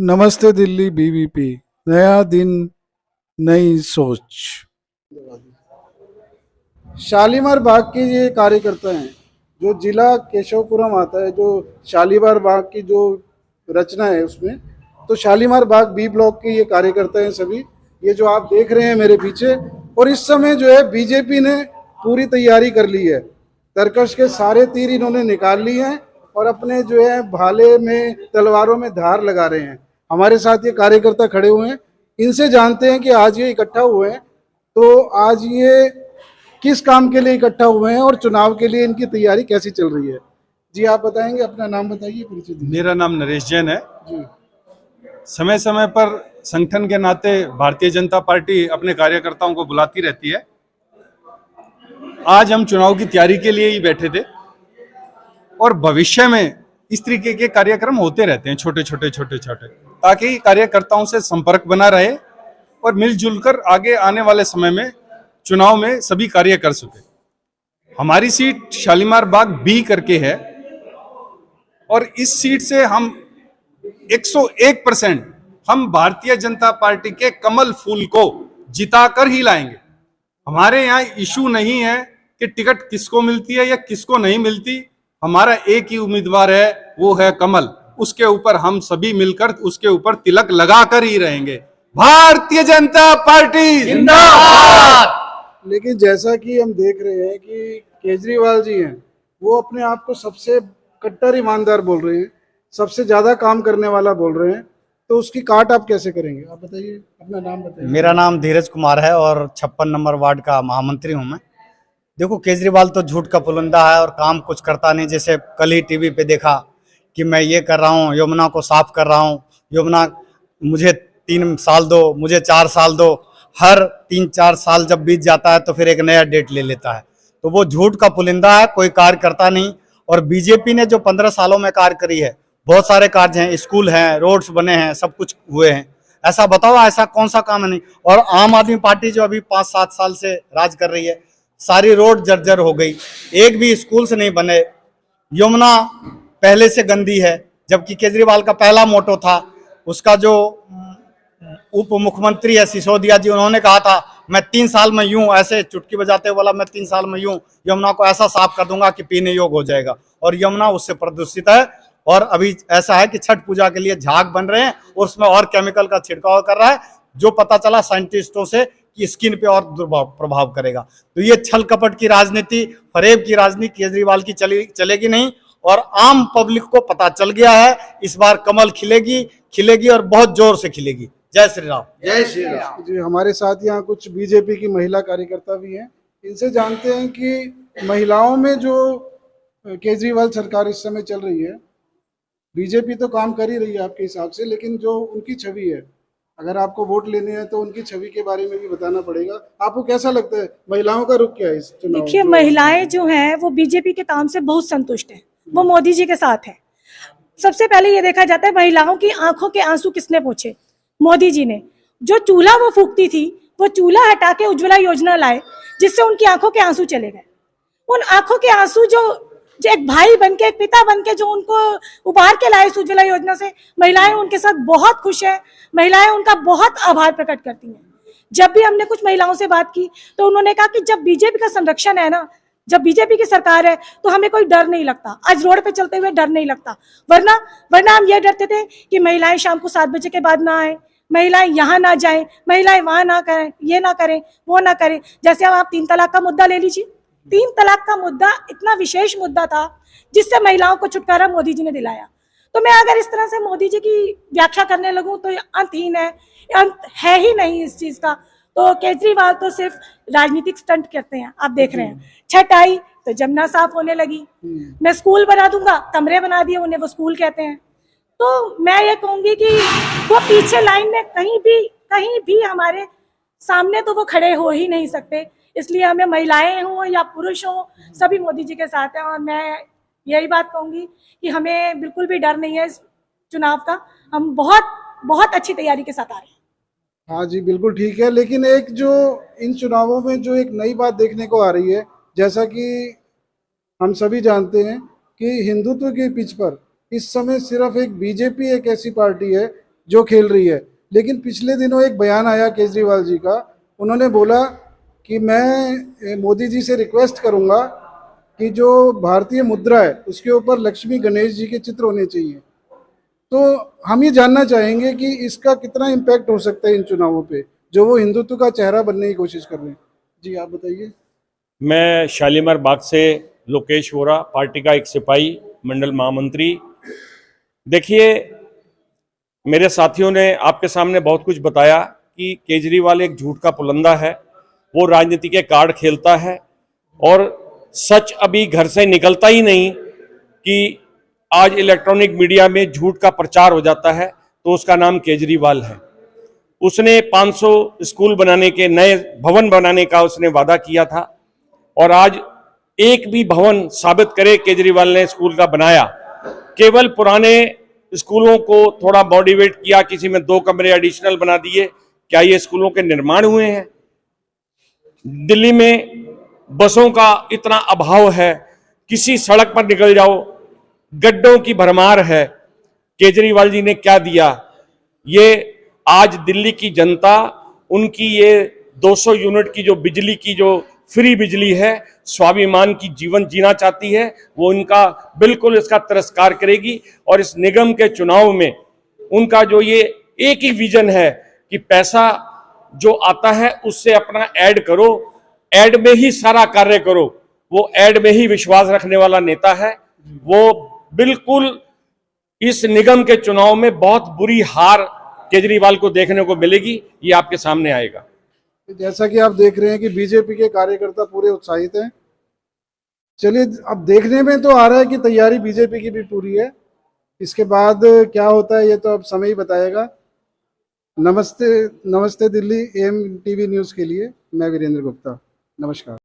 नमस्ते दिल्ली बीबीपी। नया दिन, नई सोच। शालीमार बाग के ये कार्यकर्ता हैं, जो जिला केशवपुरम आता है, जो शालीमार बाग की जो रचना है उसमें, तो शालीमार बाग बी ब्लॉक के ये कार्यकर्ता हैं सभी। ये जो आप देख रहे हैं मेरे पीछे, और इस समय जो है बीजेपी ने पूरी तैयारी कर ली है। तरकश के सारे तीर इन्होंने निकाल लिए हैं और अपने जो है भाले में, तलवारों में धार लगा रहे हैं। हमारे साथ ये कार्यकर्ता खड़े हुए हैं, इनसे जानते हैं कि आज ये इकट्ठा हुए हैं, तो आज ये किस काम के लिए इकट्ठा हुए हैं और चुनाव के लिए इनकी तैयारी कैसी चल रही है। जी आप बताएंगे, अपना नाम बताइए, परिचय दीजिए। मेरा नाम नरेश जैन है जी। समय समय पर संगठन के नाते भारतीय जनता पार्टी अपने कार्यकर्ताओं को बुलाती रहती है। आज हम चुनाव की तैयारी के लिए ही बैठे थे और भविष्य में इस तरीके के कार्यक्रम होते रहते हैं, छोटे छोटे, ताकि कार्यकर्ताओं से संपर्क बना रहे और मिलजुल कर आगे आने वाले समय में चुनाव में सभी कार्य कर सके। हमारी सीट शालीमार बाग बी करके है और इस सीट से हम 101% हम भारतीय जनता पार्टी के कमल फूल को जिताकर ही लाएंगे। हमारे यहाँ इशू नहीं है कि टिकट किसको मिलती है या किसको नहीं मिलती। हमारा एक ही उम्मीदवार है, वो है कमल। उसके ऊपर हम सभी मिलकर उसके ऊपर तिलक लगाकर ही रहेंगे। भारतीय जनता पार्टी जिंदाबाद। लेकिन जैसा कि हम देख रहे हैं कि केजरीवाल जी हैं, वो अपने आप को सबसे कट्टर ईमानदार बोल रहे हैं, सबसे ज्यादा काम करने वाला बोल रहे हैं, तो उसकी काट आप कैसे करेंगे? आप बताइए, अपना नाम बताइए। मेरा नाम धीरज कुमार है और 56 नंबर वार्ड का महामंत्री हूं मैं। देखो, केजरीवाल तो झूठ का पुलंदा है और काम कुछ करता नहीं। जैसे कल ही टीवी पे देखा कि मैं ये कर रहा हूँ, यमुना को साफ कर रहा हूँ, यमुना मुझे 3 साल दो, मुझे 4 साल दो। हर 3-4 साल जब बीत जाता है तो फिर एक नया डेट ले लेता है। तो वो झूठ का पुलिंदा है, कोई कार्य करता नहीं। और बीजेपी ने जो 15 सालों में कार्य करी है, बहुत सारे कार्य हैं, स्कूल हैं, रोड्स बने हैं, सब कुछ हुए हैं। ऐसा बताओ, ऐसा कौन सा काम है नहीं। और आम आदमी पार्टी जो अभी 5-7 साल से राज कर रही है, सारी रोड जर्जर हो गई, एक भी स्कूल से नहीं बने। यमुना पहले से गंदी है, जबकि केजरीवाल का पहला मोटो था। उसका जो उप मुख्यमंत्री है सिसोदिया जी, उन्होंने कहा था मैं 3 साल में यूं, ऐसे चुटकी बजाते वाला, मैं 3 साल में यूं यमुना को ऐसा साफ कर दूंगा कि पीने योग्य हो जाएगा। और यमुना उससे प्रदूषित है। और अभी ऐसा है कि छठ पूजा के लिए झाग बन रहे हैं और उसमें और केमिकल का छिड़काव कर रहा है, जो पता चला साइंटिस्टों से कि स्किन पे और प्रभाव करेगा। तो ये छल कपट की राजनीति, फरेब की राजनीति केजरीवाल की चलेगी नहीं। और आम पब्लिक को पता चल गया है, इस बार कमल खिलेगी और बहुत जोर से खिलेगी। जय श्री राम। जय श्री राम। जी, हमारे साथ यहाँ कुछ बीजेपी की महिला कार्यकर्ता भी हैं, इनसे जानते हैं कि महिलाओं में जो केजरीवाल सरकार इस समय चल रही है, बीजेपी तो काम कर ही रही है आपके हिसाब से, लेकिन जो उनकी छवि है, अगर आपको वोट लेने हैं तो उनकी छवि के बारे में भी बताना पड़ेगा। आपको कैसा लगता है, महिलाओं का रुख क्या है इस चुनाव? देखिए, महिलाएं जो हैं वो बीजेपी के काम से बहुत संतुष्ट हैं, वो मोदी जी के साथ है। सबसे पहले ये देखा जाता है, महिलाओं की आंखों के आंसू किसने पोंछे? मोदी जी ने। जो चूल्हा वो फूकती थी, वो चूल्हा हटा के उज्ज्वला योजना लाए, जिससे उनकी आंखों के आंसू चले गए। उन आंखों के आंसू जो एक भाई बनके, एक पिता बनके जो उनको उबार के लाए उज्ज्वला योजना से, महिलाएं उनके साथ बहुत खुश है। महिलाएं उनका बहुत आभार प्रकट करती हैं। जब भी हमने कुछ महिलाओं से बात की तो उन्होंने कहा कि जब बीजेपी का संरक्षण है ना, जब बीजेपी की सरकार है तो हमें कोई डर नहीं लगता। आज रोड पे चलते हुए डर नहीं लगता, वरना हम ये डरते थे कि महिलाएं शाम को 7 बजे के बाद ना आए, महिलाएं यहाँ ना जाएं, महिलाएं वहां ना करें, ये ना करें, वो ना करें। जैसे अब आप 3 तलाक का मुद्दा ले लीजिए। 3 तलाक का मुद्दा इतना विशेष मुद्दा था जिससे महिलाओं को छुटकारा मोदी जी ने दिलाया। तो मैं अगर इस तरह से मोदी जी की व्याख्या करने लगूं तो अंतहीन है, अंत है ही नहीं इस चीज का। तो केजरीवाल तो सिर्फ राजनीतिक स्टंट करते हैं। आप देख रहे हैं, छठ आई तो जमुना साफ होने लगी, मैं स्कूल बना दूंगा, कमरे बना दिए, उन्हें वो स्कूल कहते हैं। तो मैं ये कहूंगी कि वो पीछे लाइन में कहीं भी हमारे सामने तो वो खड़े हो ही नहीं सकते। इसलिए हमें महिलाएं हों या पुरुष हों, सभी मोदी जी के साथ हैं। और मैं यही बात कहूंगी कि हमें बिल्कुल भी डर नहीं है इस चुनाव का। हम बहुत अच्छी तैयारी के साथ आ रहे हैं। हाँ जी, बिल्कुल ठीक है। लेकिन एक जो इन चुनावों में जो एक नई बात देखने को आ रही है, जैसा कि हम सभी जानते हैं कि हिंदुत्व के पिच पर इस समय सिर्फ एक बीजेपी एक ऐसी पार्टी है जो खेल रही है। लेकिन पिछले दिनों एक बयान आया केजरीवाल जी का, उन्होंने बोला कि मैं मोदी जी से रिक्वेस्ट करूंगा कि जो भारतीय मुद्रा है उसके ऊपर लक्ष्मी गणेश जी के चित्र होने चाहिए। तो हम ये जानना चाहेंगे कि इसका कितना इम्पैक्ट हो सकता है इन चुनावों पे, जो वो हिंदुत्व का चेहरा बनने की कोशिश कर रहे हैं। जी आप बताइए। मैं शालीमार बाग से लोकेश वोरा, पार्टी का एक सिपाही, मंडल महामंत्री। देखिए, मेरे साथियों ने आपके सामने बहुत कुछ बताया कि केजरीवाल एक झूठ का पुलंदा है, वो राजनीति के कार्ड खेलता है और सच अभी घर से निकलता ही नहीं कि आज इलेक्ट्रॉनिक मीडिया में झूठ का प्रचार हो जाता है तो उसका नाम केजरीवाल है। उसने 500 स्कूल बनाने के, नए भवन बनाने का उसने वादा किया था और आज एक भी भवन साबित करे केजरीवाल ने स्कूल का बनाया। केवल पुराने स्कूलों को थोड़ा मॉडिफाइड किया, किसी में 2 कमरे एडिशनल बना दिए। क्या ये स्कूलों के निर्माण हुए हैं? दिल्ली में बसों का इतना अभाव है, किसी सड़क पर निकल जाओ गड्ढों की भरमार है। केजरीवाल जी ने क्या दिया? ये आज दिल्ली की जनता, उनकी ये 200 यूनिट की जो बिजली की जो फ्री बिजली है, स्वाभिमान की जीवन जीना चाहती है, वो इनका बिल्कुल इसका तिरस्कार करेगी। और इस निगम के चुनाव में उनका जो ये एक ही विजन है कि पैसा जो आता है उससे अपना ऐड करो, ऐड में ही सारा कार्य करो। वो ऐड में ही विश्वास रखने वाला नेता है। वो बिल्कुल इस निगम के चुनाव में बहुत बुरी हार केजरीवाल को देखने को मिलेगी, ये आपके सामने आएगा। जैसा कि आप देख रहे हैं कि बीजेपी के कार्यकर्ता पूरे उत्साहित हैं। चलिए, अब देखने में तो आ रहा है कि तैयारी बीजेपी की भी पूरी है। इसके बाद क्या होता है ये तो अब समय ही बताएगा। नमस्ते दिल्ली, AM TV न्यूज़ के लिए मैं वीरेंद्र गुप्ता। नमस्कार।